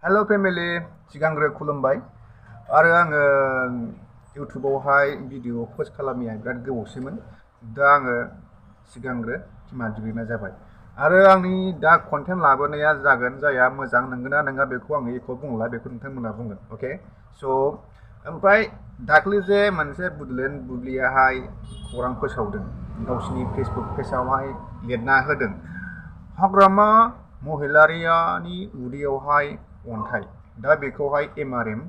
हेल' family सिगांग्रो खुलुमबाय आरो आङो इउटुबावहाय भिडिअ पस्ट खालामैया बिराद गोबावसैमोन दा आङो सिगांग्रो क्षमा बिग्रोनाय जाबाय आरो आंनि दा कन्टेन्ट लाबोनाया जागोन जाया मोजां नंगौना नङा बेखौ आङो एख' बुंला बेखौ नोंथांमोना बुंगोन अके स' ओमफ्राय दाख्लै जे मोनसे बुदलेण्ड बुब्लियाहाय खौरां फोसावदों गावसिनि फेसबुक पेजावहाय लिरना होदों हाग्रामा महिलारिनि उदैयावहाय अन्थाइ दा बेखौहाय एमआरएम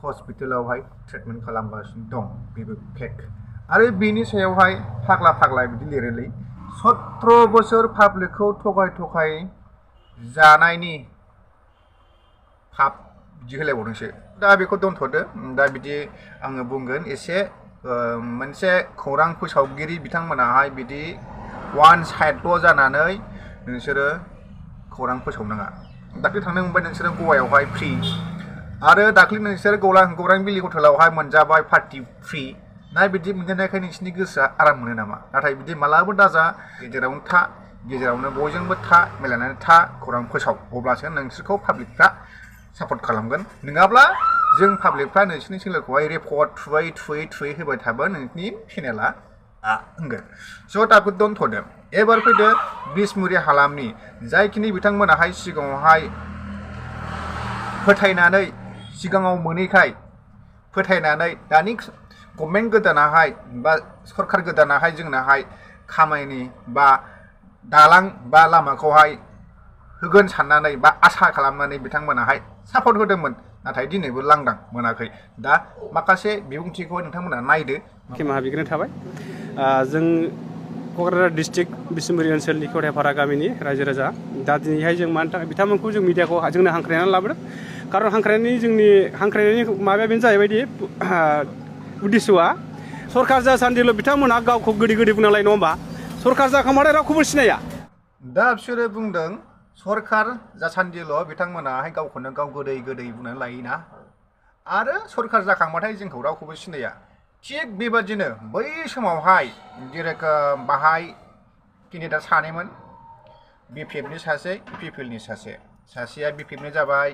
हस्पिटालावहाय ट्रिटमेन्ट खालामगासिनो दं बेबो फेक आरो बेनि सायावहाय फाग्ला फाग्ला बिदि लिरोलै 17 बोसोर पाब्लिकखौ थगाय जानायनि पाप बिदि होलायबावदोंसो दा बेखौ दोनथ'दो दा बिदि आङो बुंगोन एसे मोनसे खौरां फोसावगिरि बिथांमोनाहाय बिदि वान साइडल' जानानै नोंसोरो खौरां फोसावनाङा दाख्लै थांनो मोनबाय नोंसोरो गवायावहाय फ्रि आरो दाख्लै नोंसोर गौरां बिलि हटेलावहाय मोनजाबाय पार्टि फ्रि ना बिदि मोनजानायखाय नोंसिनि गोसोआ आराम मोनो नामा नाथाय बिदि मालाबो दाजा गेजेरावनो था गेजेरावनो बयजोंबो था मिलायनानै था खौरां फोसाव अब्लासो नोंसोरखौ पाब्लिकफ्रा सापर्ट खालामगोन नङाब्ला जों पाब्लिकफ्रा नोंसिनि सोलोखौहाय रेकर्ड थुयै होबाय थाबा नोंनि चेनेला होनगोन स' दाखौ दोनथ'दो एबार फैदो बिसमुरि हालामनि जायखिनि बिथांमोनाहाय सिगाङावहाय फोथायनानै सिगाङाव मोनैखाय फोथायनानै दानि गभर्नमेन्ट गोदानाहाय बा सरखार गोदानाहाय जोंनाहाय खामानि बा दालां बा लामाखौहाय होगोन साननानै बा आसा खालामनानै बिथांमोनाहाय सापर्ट होदोंमोन नाथाय दिनैबो लांदां मोनाखै दा माखासे बिबुंथिखौ नोंथांमोना नायदो खेमा बिग्रोनाय थाबाय जों क'क्राझार डिस्ट्रिक्ट बिसमुरि ओनसोलनि खौथायपारा गामिनि रायजो राजा दा दिनैहाय जों मानि थाखाय बिथांमोनखौ जों मिडियाखौ जोंनो हांख्रायनानै लाबोदों खारन हांख्रायनायनि माबाया बेनो जाहैबायदि उद्देश्यआ सरकार जासान्दिल' बिथांमोनहा गावखौ गोदै बुंनांलाय नङा होमबा सरकार जाखांबाथाय रावखौबो सिनाया दा बिसोरो बुंदों सरकार जासान्दिल' बिथांमोनाहाय गावखौनो गाव गोदै बुंनानै लायोना आरो सरकार जाखांबाथाय जोंखौ रावखौबो सिनाया थिग बेबादिनो बै समावहाय जेरोखोम बाहाय केन्डिडेट सानैमोन बिपिएफनि सासे इउपिपिएलनि सासेया बिपिएफनि जाबाय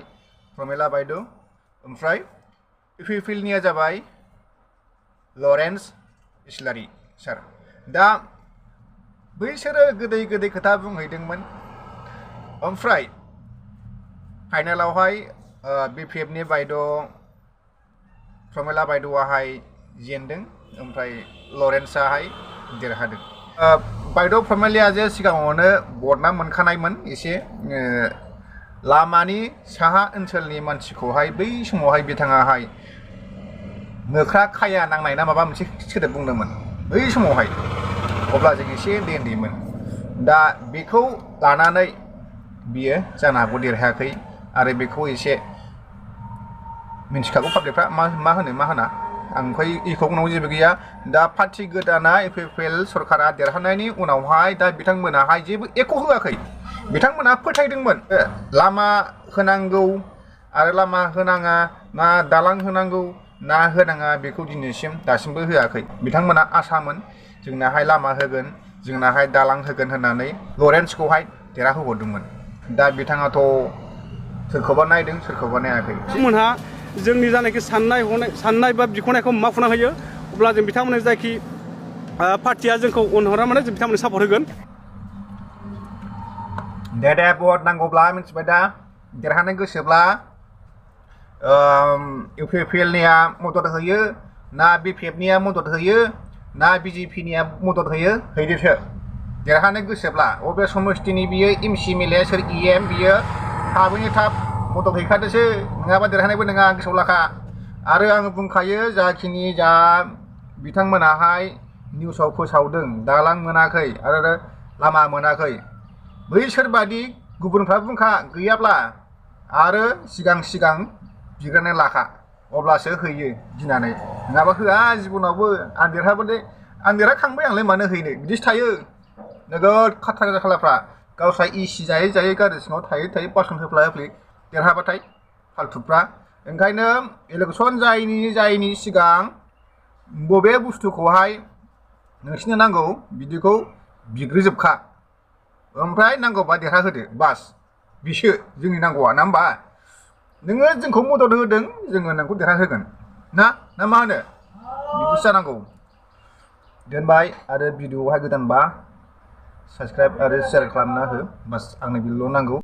प्रमिला बायद' ओमफ्राय इउपिपिएलनिया जाबाय लरेन्स इस्लारि सार दा बैसोरो गोदै खोथा बुंहैदोंमोन ओमफ्राय फाइनालावहाय बिपिएफनि बायद' प्रमिला बायद'आहाय जेनदों ओमफ्राय लरेन्सआहाय देरहादों बायद' प्रमिलाया जे सिगाङावनो बदनाम मोनखानायमोन एसे लामानि साहा ओनसोलनि मानसिखौहाय बै समावहाय बिथाङाहाय मोख्रा खाया नांनाय ना माबा मोनसे सोदोब बुंदोंमोन बै समावहाय अब्ला जों एसे उन्दैमोन दा बेखौ लानानै बियो जानो हागौ देरहायाखै आरो बेखौ एसे मिन्थिखागौ पाब्लिकफ्रा मा होना आं ओमफ्राय इखौ उनाव जेबो गैया दा पार्टि गोदाना इउपिपिएल सरकारा देरहानायनि उनावहाय दा बिथांमोनाहाय जेबो एख' होआखै बिथांमोना फोथायदोंमोन लामा होनांगौ आरो लामा होनाङा ना दालां होनांगौ ना होनाङा बेखौ दासिमबो होआखै बिथांमोना आसामोन जोंनाहाय लामा होगोन जोंनाहाय दालां होगोन होननानै लरेन्सखौहाय देरहाहोहरदोंमोन दा बिथाङाथ' सोरखौबा नायदों सोरखौबा नायाखै बिथांमोनहा जोंनि जानाखि साननाय बा बिख'नायखौ मावफुंना होयो अब्ला जों बिथांमोननो जायखि पार्टिया जोंखौ अनहरा माने जों बिथांमोननो सापर्ट होगोन दे भट नांगौब्ला मिथिबाय दा देरहानो गोसोब्ला इउपिपिएलनिया मदद होयो ना बिपिएफनिया मदद होयो ना बिजेपिनिया मदद होयो हैदोसो देरहानो गोसोब्ला अबे समस्तिनि बियो एमसि एमएलए सोर इएम बियो थाबैनो थाब मदद हैखादोसो नङाबा देरहानायबो नङा गोसोआव लाखा आरो आङो बुंखायो जाखिनि जा बिथांमोनाहाय निउसाव फोसावदों दालां मोनाखै आरो लामा मोनाखै बैसोरबादि गुबुनफ्रा बुंखा गैयाब्ला आरो सिगां बिग्रानै लाखा अब्लासो हैयो गिनानै नङाबा होआ जिबनावबो आं देरहाखांबाय आंलाय मानो हैनो बिदिसो थायो नोगोद खाथ्रा जाखालाफ्रा गावस्रा इसि जायै गारि सिङाव थायै बासन होफ्ला देरहाबाथाय फाल्थुफ्रा ओंखायनो इलेक्सन जायैनि सिगां बबे बुस्थुखौहाय नोंसिनो नांगौ बिदिखौ बिग्रोजोबखा ओमफ्राय नांगौबा देरहाहोदो बास बिसो जोंनि नांगौआ ना होमबा नोङो जोंखौ मदद होदों जोङो नोंखौ देरहाहोगोन ना मा होनो बिदिसो जानांगौ दोनबाय आरो भिडिअआवहाय गोदानबा साबस्क्राइब आरो शेयार खालामना हो बास आंनो बेल' नांगौ